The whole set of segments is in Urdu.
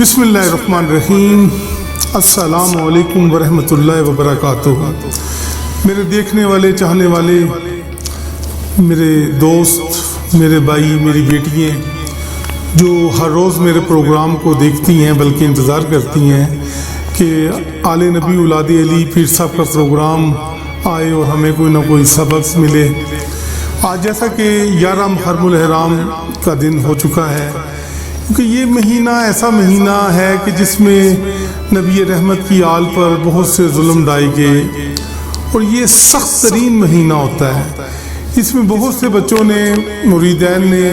بسم اللہ الرحمن الرحیم۔ السلام علیکم ورحمۃ اللہ وبرکاتہ۔ میرے دیکھنے والے، چاہنے والے، میرے دوست، میرے بھائی، میری بیٹیاں جو ہر روز میرے پروگرام کو دیکھتی ہیں بلکہ انتظار کرتی ہیں کہ آل نبی اولاد علی پیر صاحب کا پروگرام آئے اور ہمیں کوئی نہ کوئی سبق ملے۔ آج جیسا کہ 11 محرم الحرام کا دن ہو چکا ہے، کیونکہ یہ مہینہ ایسا مہینہ ہے کہ جس میں نبی رحمت کی آل پر بہت سے ظلم ڈائے گئے، اور یہ سخت ترین مہینہ ہوتا ہے۔ اس میں بہت سے بچوں نے، مریدین نے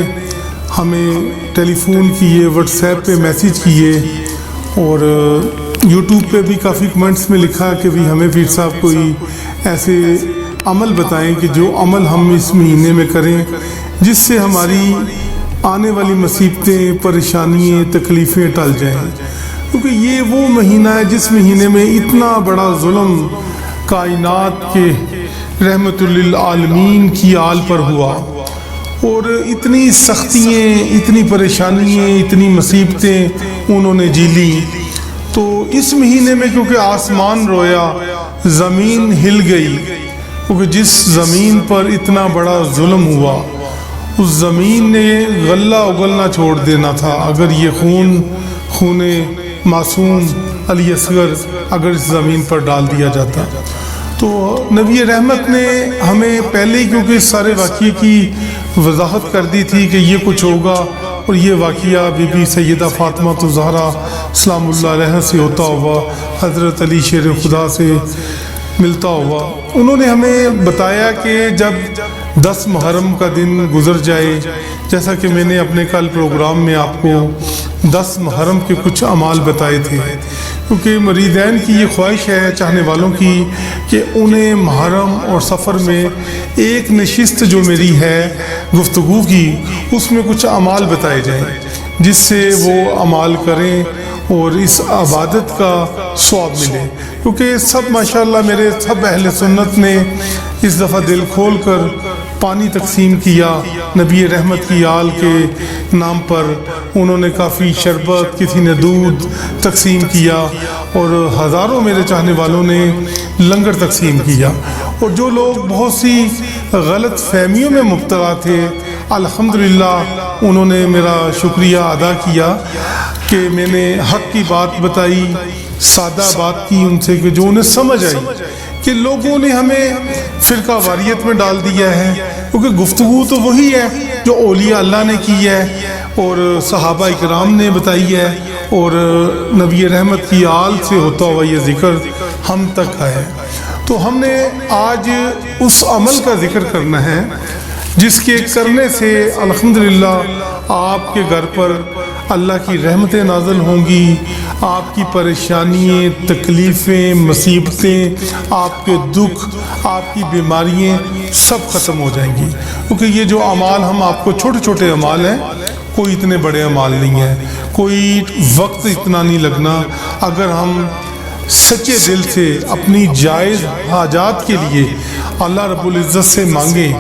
ہمیں ٹیلی فون کیے، واٹس ایپ پہ میسیج کیے، اور یوٹیوب پہ بھی کافی کمنٹس میں لکھا کہ بھی ہمیں پیر صاحب کوئی ایسے عمل بتائیں کہ جو عمل ہم اس مہینے میں کریں جس سے ہماری آنے والی مصیبتیں، پریشانیاں، تکلیفیں ٹل جائیں، کیونکہ یہ وہ مہینہ ہے جس مہینے میں اتنا بڑا ظلم کائنات کے رحمت للعالمین کی آل پر ہوا، اور اتنی سختیاں، اتنی پریشانیاں، اتنی مصیبتیں انہوں نے جھیلی۔ تو اس مہینے میں کیونکہ آسمان رویا، زمین ہل گئی، کیونکہ جس زمین پر اتنا بڑا ظلم ہوا اس زمین نے غلہ اگلنا چھوڑ دینا تھا اگر یہ خون معصوم علی اصغر اگر اس زمین پر ڈال دیا جاتا۔ تو نبی رحمت نے ہمیں پہلے ہی کیونکہ اس سارے واقعے کی وضاحت کر دی تھی کہ یہ کچھ ہوگا، اور یہ واقعہ بی بی سیدہ فاطمہ زہرا سلام اللہ علیہ سے ہوتا ہوا، حضرت علی شیر خدا سے ملتا ہوا۔ انہوں نے ہمیں بتایا کہ جب 10 محرم کا دن گزر جائے، جیسا کہ میں نے اپنے کل پروگرام میں آپ کو 10 محرم کے کچھ اعمال بتائے تھے، کیونکہ مریدین کی یہ خواہش ہے، چاہنے والوں کی، کہ انہیں محرم اور سفر میں ایک نشست جو میری ہے گفتگو کی، اس میں کچھ اعمال بتائے جائیں جس سے وہ اعمال کریں اور اس عبادت کا ثواب ملے، کیونکہ سب ماشاءاللہ میرے سب اہل سنت نے اس دفعہ دل کھول کر پانی تقسیم کیا نبی رحمت کی آل کے نام پر۔ انہوں نے کافی شربت، کسی نے دودھ تقسیم کیا، اور ہزاروں میرے چاہنے والوں نے لنگر تقسیم کیا، اور جو لوگ بہت سی غلط فہمیوں میں مبتلا تھے الحمدللہ انہوں نے میرا شکریہ ادا کیا کہ میں نے حق کی بات بتائی، سادہ بات کی ان سے کہ جو انہیں سمجھ آئی، کہ لوگوں نے ہمیں فرقہ واریت میں ڈال دیا ہے، کیونکہ گفتگو تو وہی ہے جو اولیاء اللہ نے کی ہے اور صحابہ اکرام نے بتائی ہے، اور نبی رحمت کی آل سے ہوتا ہوا یہ ذکر ہم تک ہے۔ تو ہم نے آج اس عمل کا ذکر کرنا ہے جس کے کرنے سے الحمدللہ آپ کے گھر پر اللہ کی رحمتیں نازل ہوں گی، آپ کی پریشانیاں، تکلیفیں، مصیبتیں، آپ کے دکھ، آپ کی بیماریاں سب ختم ہو جائیں گی، کیونکہ یہ جو اعمال ہم آپ کو چھوٹے چھوٹے اعمال ہیں، کوئی اتنے بڑے اعمال نہیں ہیں، کوئی وقت اتنا نہیں لگنا، اگر ہم سچے دل سے اپنی جائز حاجات کے لیے اللہ رب العزت سے مانگیں،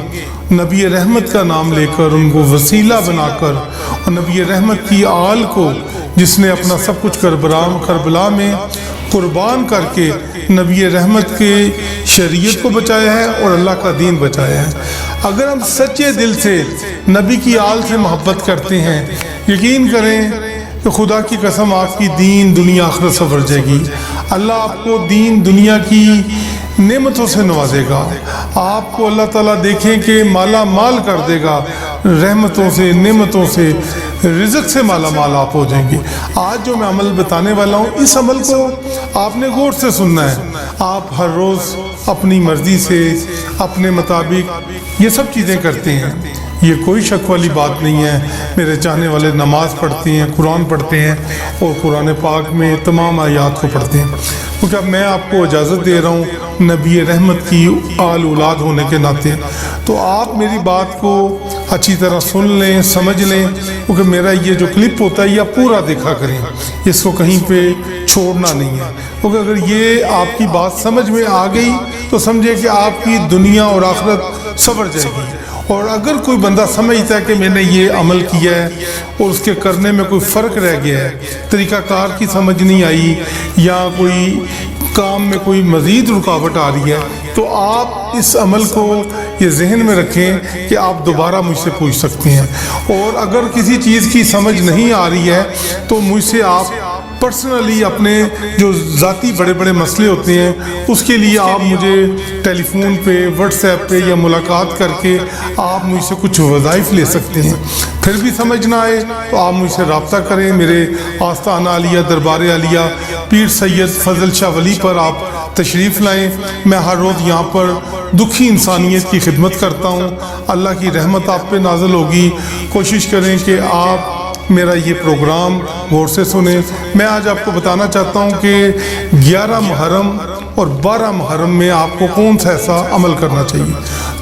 نبی رحمت کا نام لے کر، ان کو وسیلہ بنا کر، اور نبی رحمت کی آل کو جس نے اپنا سب کچھ کربلا میں قربان کر کے نبی رحمت کے شریعت کو بچایا ہے اور اللہ کا دین بچایا ہے، اگر ہم سچے دل سے نبی کی آل سے محبت کرتے ہیں، یقین کریں کہ خدا کی قسم آپ کی دین دنیا آخرت سنور جائے گی۔ اللہ آپ کو دین دنیا کی نعمتوں سے نوازے گا، آپ کو اللہ تعالیٰ دیکھیں کہ مالا مال کر دے گا، رحمتوں سے، نعمتوں سے، رزق سے مالا مال آپ ہو جائیں گے۔ آج جو میں عمل بتانے والا ہوں، اس عمل کو آپ نے غور سے سننا ہے۔ آپ ہر روز اپنی مرضی سے، اپنے مطابق یہ سب چیزیں کرتے ہیں، یہ کوئی شک والی بات نہیں ہے۔ میرے چاہنے والے نماز پڑھتے ہیں، قرآن پڑھتے ہیں، اور قرآن پاک میں تمام آیات کو پڑھتے ہیں، کیونکہ اب میں آپ کو اجازت دے رہا ہوں نبی رحمت کی آل اولاد ہونے کے ناطے، تو آپ میری بات کو اچھی طرح سن لیں، سمجھ لیں، کیونکہ میرا یہ جو کلپ ہوتا ہے یہ آپ پورا دیکھا کریں، اس کو کہیں پہ چھوڑنا نہیں ہے، کیونکہ اگر یہ آپ کی بات سمجھ میں آ گئی تو سمجھے کہ آپ کی دنیا اور آخرت سنور جائے گی، اور اگر کوئی بندہ سمجھتا ہے کہ میں نے یہ عمل کیا ہے اور اس کے کرنے میں کوئی فرق رہ گیا ہے، طریقہ کار کی سمجھ نہیں آئی یا کوئی کام میں کوئی مزید رکاوٹ آ رہی ہے، تو آپ اس عمل کو یہ ذہن میں رکھیں کہ آپ دوبارہ مجھ سے پوچھ سکتے ہیں، اور اگر کسی چیز کی سمجھ نہیں آ رہی ہے تو مجھ سے آپ پرسنلی اپنے جو ذاتی بڑے بڑے مسئلے ہوتے ہیں اس کے لیے آپ مجھے ٹیلی فون پہ، واٹس ایپ پہ یا ملاقات کر کے آپ مجھ سے کچھ وظائف لے سکتے ہیں۔ پھر بھی سمجھ نہ آئے تو آپ مجھ سے رابطہ کریں، میرے آستانہ عالیہ دربار عالیہ پیر سید فضل شاہ ولی پر آپ تشریف لائیں۔ میں ہر روز یہاں پر دکھی انسانیت کی خدمت کرتا ہوں، اللہ کی رحمت آپ پہ نازل ہوگی۔ کوشش کریں کہ آپ میرا یہ پروگرام غور سے سنیں۔ میں آج آپ کو بتانا چاہتا ہوں کہ 11 محرم اور 12 محرم میں آپ کو کون سا ایسا عمل کرنا چاہیے۔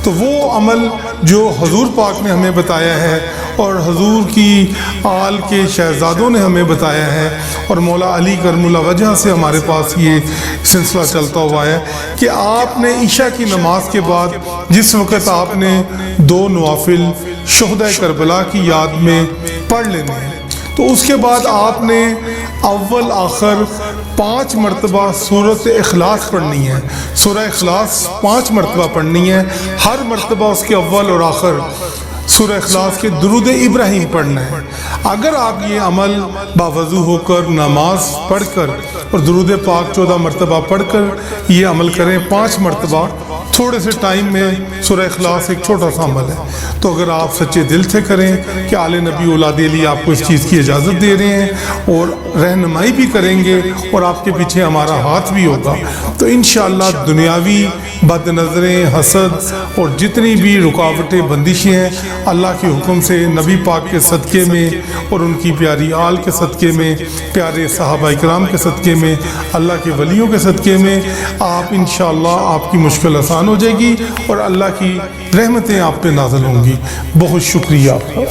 تو وہ عمل جو حضور پاک نے ہمیں بتایا ہے اور حضور کی آل کے شہزادوں نے ہمیں بتایا ہے، اور مولا علی کرم اللہ وجہ سے ہمارے پاس یہ سلسلہ چلتا ہوا ہے کہ آپ نے عشاء کی نماز کے بعد جس وقت آپ نے 2 نوافل شہداء کربلا کی یاد میں پڑھ لینے ہیں، تو اس کے بعد آپ نے اول آخر 5 مرتبہ سورۃ اخلاص پڑھنی ہے۔ سورہ اخلاص 5 مرتبہ پڑھنی ہے، ہر مرتبہ اس کے اول اور آخر سورہ اخلاص کے درود ابراہیم پڑھنا ہے۔ اگر آپ یہ عمل باوضو ہو کر نماز پڑھ کر اور درود پاک 14 مرتبہ پڑھ کر یہ عمل کریں 5 مرتبہ، تھوڑے سے ٹائم میں سورہ اخلاص ایک چھوٹا سا عمل ہے، تو اگر آپ سچے دل سے کریں کہ آل نبی اولاد علی آپ کو اس چیز کی اجازت دے رہے ہیں اور رہنمائی بھی کریں گے اور آپ کے پیچھے ہمارا ہاتھ بھی ہوگا، تو انشاءاللہ دنیاوی بد نظریں، حسد اور جتنی بھی رکاوٹیں بندشیں ہیں، اللہ کے حکم سے نبی پاک کے صدقے میں اور ان کی پیاری آل کے صدقے میں، پیارے صحابہ اکرام کے صدقے میں، اللہ کے ولیوں کے صدقے میں آپ انشاءاللہ آپ کی مشکل آسان ہو جائے گی اور اللہ کی رحمتیں آپ پہ نازل ہوں گی۔ بہت شکریہ آپ کا۔